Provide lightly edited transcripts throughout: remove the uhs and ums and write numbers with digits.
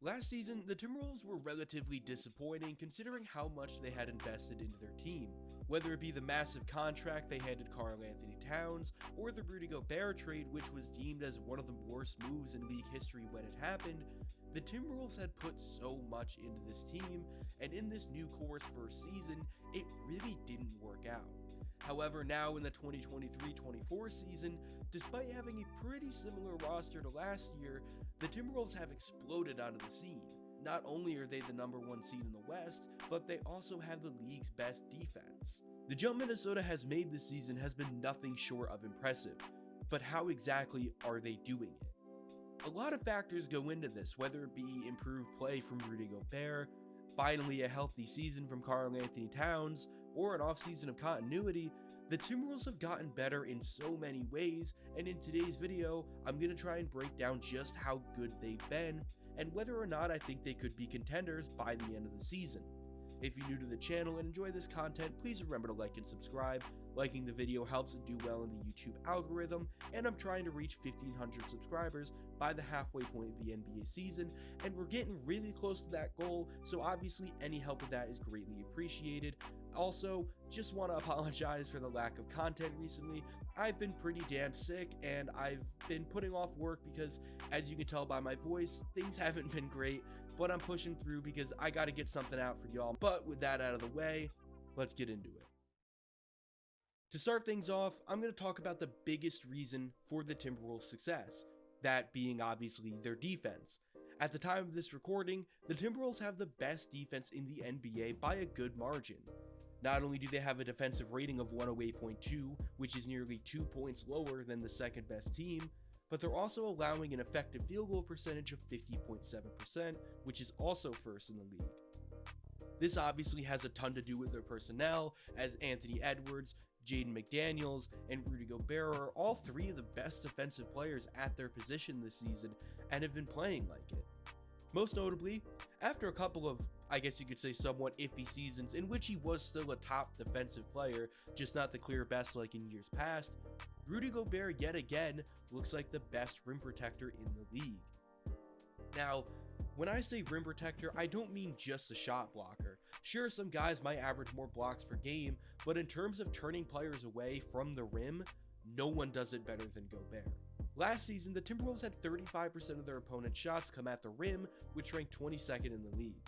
Last season, the Timberwolves were relatively disappointing considering how much they had invested into their team. Whether it be the massive contract they handed Karl-Anthony Towns, or the Rudy Gobert trade, which was deemed as one of the worst moves in league history when it happened, the Timberwolves had put so much into this team, and in this new core's first season, it really didn't work out. However, now in the 2023-24 season, despite having a pretty similar roster to last year, the Timberwolves have exploded onto the scene. Not only are they the number one seed in the West, but they also have the league's best defense. The jump Minnesota has made this season has been nothing short of impressive, but how exactly are they doing it? A lot of factors go into this, whether it be improved play from Rudy Gobert, finally a healthy season from Karl-Anthony Towns, or an offseason of continuity. The Timberwolves have gotten better in so many ways, and in today's video, I'm going to try and break down just how good they've been, and whether or not I think they could be contenders by the end of the season. If you're new to the channel and enjoy this content, please remember to like and subscribe. Liking the video helps it do well in the YouTube algorithm, and I'm trying to reach 1,500 subscribers by the halfway point of the NBA season, and we're getting really close to that goal, so obviously any help with that is greatly appreciated. Also, just want to apologize for the lack of content recently. I've been pretty damn sick, and I've been putting off work because, as you can tell by my voice, things haven't been great, but I'm pushing through because I got to get something out for y'all. But with that out of the way, let's get into it. To start things off, I'm going to talk about the biggest reason for the Timberwolves' success, that being obviously their defense. At the time of this recording, the Timberwolves have the best defense in the NBA by a good margin. Not only do they have a defensive rating of 108.2, which is nearly 2 points lower than the second best team, but they're also allowing an effective field goal percentage of 50.7%, which is also first in the league. This obviously has a ton to do with their personnel, as Anthony Edwards, Jaden McDaniels, and Rudy Gobert are all three of the best defensive players at their position this season and have been playing like it. Most notably, after a couple of, I guess you could say, somewhat iffy seasons in which he was still a top defensive player, just not the clear best like in years past, Rudy Gobert yet again looks like the best rim protector in the league. Now, when I say rim protector, I don't mean just a shot blocker. Sure, some guys might average more blocks per game, but in terms of turning players away from the rim, no one does it better than Gobert. Last season, the Timberwolves had 35% of their opponent's shots come at the rim, which ranked 22nd in the league.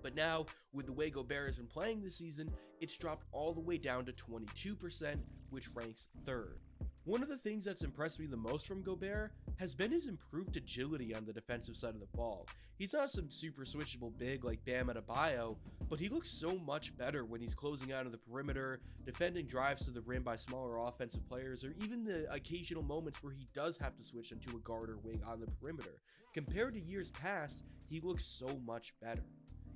But now, with the way Gobert has been playing this season, it's dropped all the way down to 22%, which ranks 3rd. One of the things that's impressed me the most from Gobert has been his improved agility on the defensive side of the ball. He's not some super switchable big like Bam Adebayo, but he looks so much better when he's closing out of the perimeter, defending drives to the rim by smaller offensive players, or even the occasional moments where he does have to switch into a guard or wing on the perimeter. Compared to years past, he looks so much better.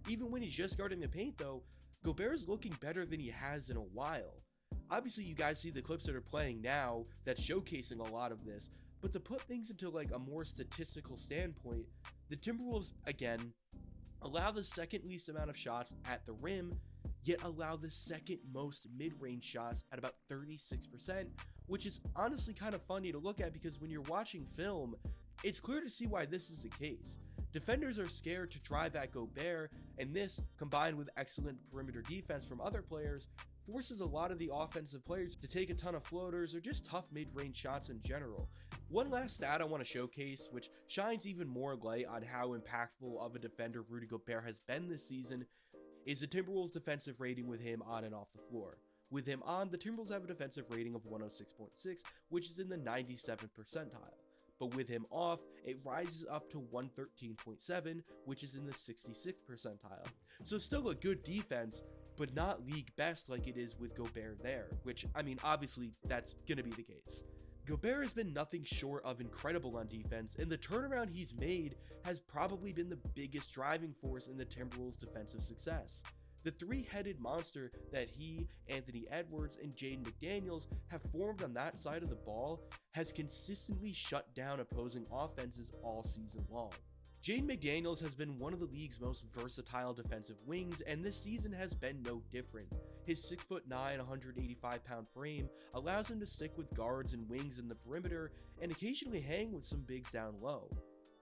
Even when he's just guarding the paint though, Gobert is looking better than he has in a while. Obviously you guys see the clips that are playing now that's showcasing a lot of this, but to put things into like a more statistical standpoint, the Timberwolves, again, allow the second least amount of shots at the rim, yet allow the second most mid-range shots at about 36%, which is honestly kind of funny to look at because when you're watching film, it's clear to see why this is the case. Defenders are scared to drive at Gobert, and this, combined with excellent perimeter defense from other players, forces a lot of the offensive players to take a ton of floaters or just tough mid-range shots in general. One last stat I want to showcase, which shines even more light on how impactful of a defender Rudy Gobert has been this season, is the Timberwolves' defensive rating with him on and off the floor. With him on, the Timberwolves have a defensive rating of 106.6, which is in the 97th percentile. But with him off, it rises up to 113.7, which is in the 66th percentile. So still a good defense, but not league best like it is with Gobert there, which, I mean, obviously that's gonna be the case. Gobert has been nothing short of incredible on defense, and the turnaround he's made has probably been the biggest driving force in the Timberwolves' defensive success. The three-headed monster that he, Anthony Edwards, and Jaden McDaniels have formed on that side of the ball has consistently shut down opposing offenses all season long. Jaden McDaniels has been one of the league's most versatile defensive wings, and this season has been no different. His 6'9", 185-pound frame allows him to stick with guards and wings in the perimeter and occasionally hang with some bigs down low.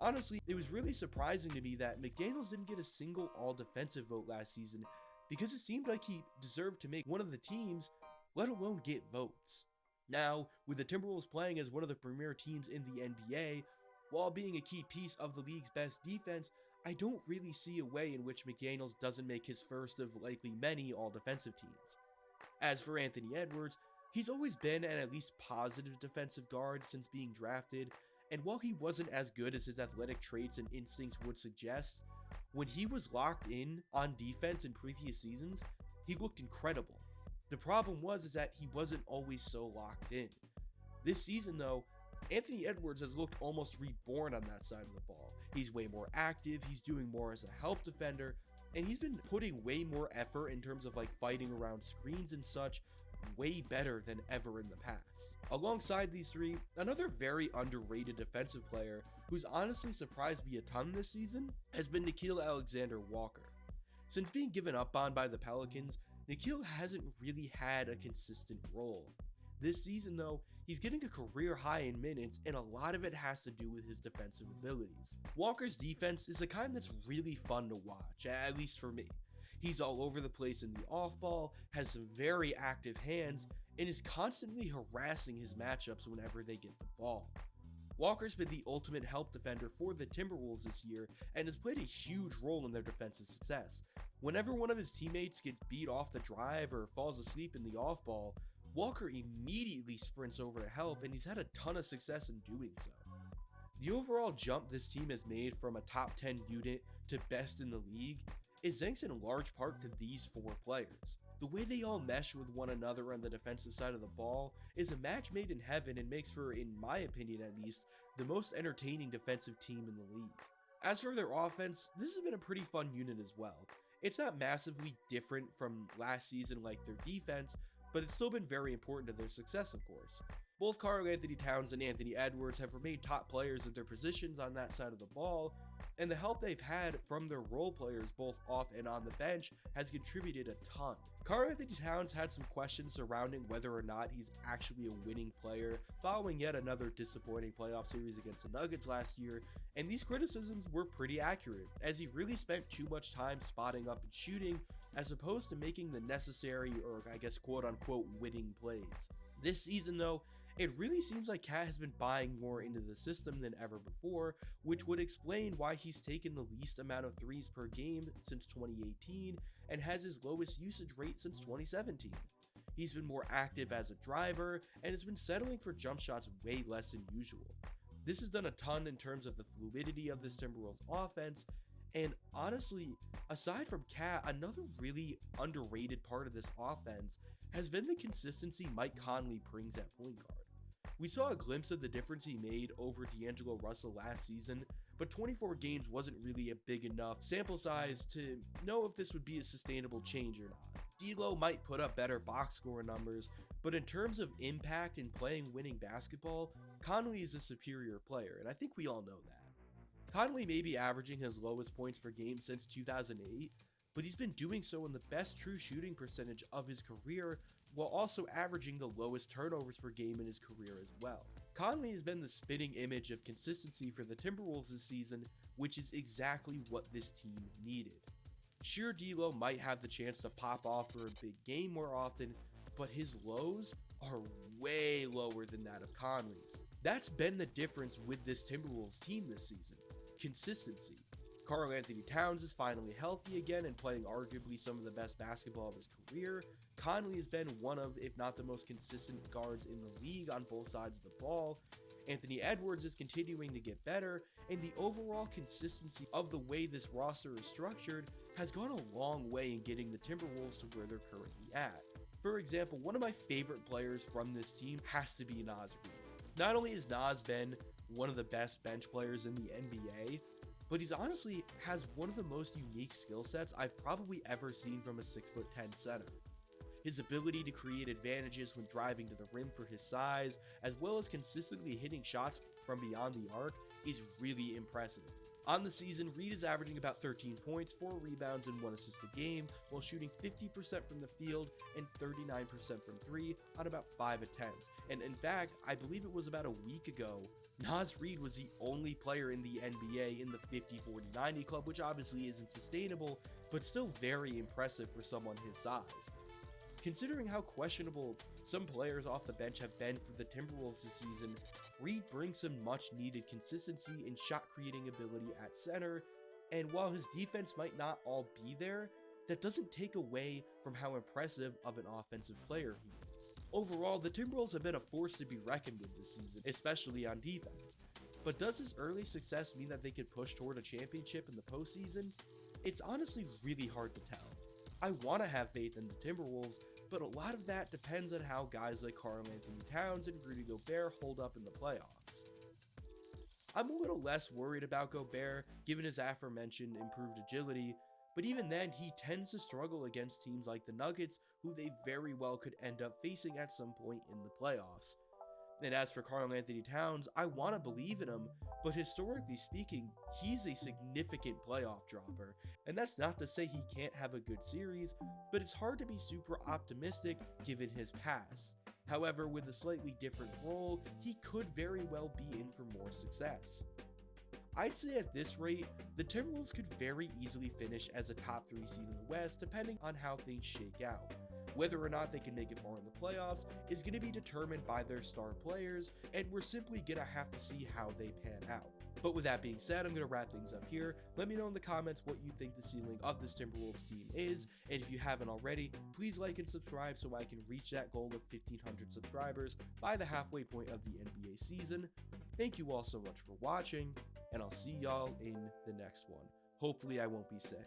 Honestly, it was really surprising to me that McDaniels didn't get a single all-defensive vote last season because it seemed like he deserved to make one of the teams, let alone get votes. Now, with the Timberwolves playing as one of the premier teams in the NBA, while being a key piece of the league's best defense, I don't really see a way in which McDaniels doesn't make his first of likely many all-defensive teams. As for Anthony Edwards, he's always been an at least positive defensive guard since being drafted, and while he wasn't as good as his athletic traits and instincts would suggest, when he was locked in on defense in previous seasons, he looked incredible. The problem is that he wasn't always so locked in. This season though, Anthony Edwards has looked almost reborn on that side of the ball. He's way more active, he's doing more as a help defender, and he's been putting way more effort in terms of like fighting around screens and such, way better than ever in the past. Alongside these three, another very underrated defensive player who's honestly surprised me a ton this season has been Nickeil Alexander-Walker. Since being given up on by the Pelicans, Nickeil hasn't really had a consistent role. This season though, he's getting a career high in minutes, and a lot of it has to do with his defensive abilities. Walker's defense is the kind that's really fun to watch, at least for me. He's all over the place in the off-ball, has some very active hands, and is constantly harassing his matchups whenever they get the ball. Walker's been the ultimate help defender for the Timberwolves this year and has played a huge role in their defensive success. Whenever one of his teammates gets beat off the drive or falls asleep in the off-ball, Walker immediately sprints over to help, and he's had a ton of success in doing so. The overall jump this team has made from a top 10 unit to best in the league is thanks in large part to these four players. The way they all mesh with one another on the defensive side of the ball is a match made in heaven and makes for, in my opinion at least, the most entertaining defensive team in the league. As for their offense, this has been a pretty fun unit as well. It's not massively different from last season like their defense, but it's still been very important to their success, of course. Both Karl-Anthony Towns and Anthony Edwards have remained top players at their positions on that side of the ball, and the help they've had from their role players both off and on the bench has contributed a ton. Karl-Anthony Towns had some questions surrounding whether or not he's actually a winning player following yet another disappointing playoff series against the Nuggets last year, and these criticisms were pretty accurate, as he really spent too much time spotting up and shooting as opposed to making the necessary, or I guess quote unquote, winning plays. This season though, it really seems like Cat has been buying more into the system than ever before, which would explain why he's taken the least amount of threes per game since 2018 and has his lowest usage rate since 2017. He's been more active as a driver and has been settling for jump shots way less than usual. This has done a ton in terms of the fluidity of this Timberwolves offense, and honestly, aside from Cat, another really underrated part of this offense has been the consistency Mike Conley brings at point guard. We saw a glimpse of the difference he made over D'Angelo Russell last season, but 24 games wasn't really a big enough sample size to know if this would be a sustainable change or not. D'Lo might put up better box score numbers, but in terms of impact in playing winning basketball, Conley is a superior player, and I think we all know that. Conley may be averaging his lowest points per game since 2008, but he's been doing so in the best true shooting percentage of his career, while also averaging the lowest turnovers per game in his career as well. Conley has been the spitting image of consistency for the Timberwolves this season, which is exactly what this team needed. Sure, D'Lo might have the chance to pop off for a big game more often, but his lows are way lower than that of Conley's. That's been the difference with this Timberwolves team this season. Consistency. Karl-Anthony Towns is finally healthy again and playing arguably some of the best basketball of his career. Conley has been one of, if not the most consistent guards in the league on both sides of the ball. Anthony Edwards is continuing to get better, and the overall consistency of the way this roster is structured has gone a long way in getting the Timberwolves to where they're currently at. For example, one of my favorite players from this team has to be Naz Reid. Not only has Naz been one of the best bench players in the NBA, but he's honestly has one of the most unique skill sets I've probably ever seen from a 6'10" center. His ability to create advantages when driving to the rim for his size, as well as consistently hitting shots from beyond the arc, is really impressive. On the season, Reed is averaging about 13 points, 4 rebounds, and 1 assist a game, while shooting 50% from the field and 39% from 3 on about 5 attempts. And in fact, I believe it was about a week ago, Naz Reid was the only player in the NBA in the 50-40-90 club, which obviously isn't sustainable, but still very impressive for someone his size. Considering how questionable some players off the bench have been for the Timberwolves this season, Reed brings some much needed consistency and shot creating ability at center, and while his defense might not all be there, that doesn't take away from how impressive of an offensive player he is. Overall, the Timberwolves have been a force to be reckoned with this season, especially on defense. But does this early success mean that they could push toward a championship in the postseason? It's honestly really hard to tell. I want to have faith in the Timberwolves, but a lot of that depends on how guys like Karl-Anthony Towns and Rudy Gobert hold up in the playoffs. I'm a little less worried about Gobert, given his aforementioned improved agility, but even then, he tends to struggle against teams like the Nuggets, who they very well could end up facing at some point in the playoffs. And as for Karl-Anthony Towns, I want to believe in him, but historically speaking, he's a significant playoff dropper, and that's not to say he can't have a good series, but it's hard to be super optimistic given his past. However, with a slightly different role, he could very well be in for more success. I'd say at this rate, the Timberwolves could very easily finish as a top 3 seed in the West depending on how things shake out. Whether or not they can make it far in the playoffs is going to be determined by their star players, and we're simply going to have to see how they pan out. But with that being said, I'm going to wrap things up here. Let me know in the comments what you think the ceiling of this Timberwolves team is, and if you haven't already, please like and subscribe so I can reach that goal of 1,500 subscribers by the halfway point of the NBA season. Thank you all so much for watching, and I'll see y'all in the next one. Hopefully I won't be sick.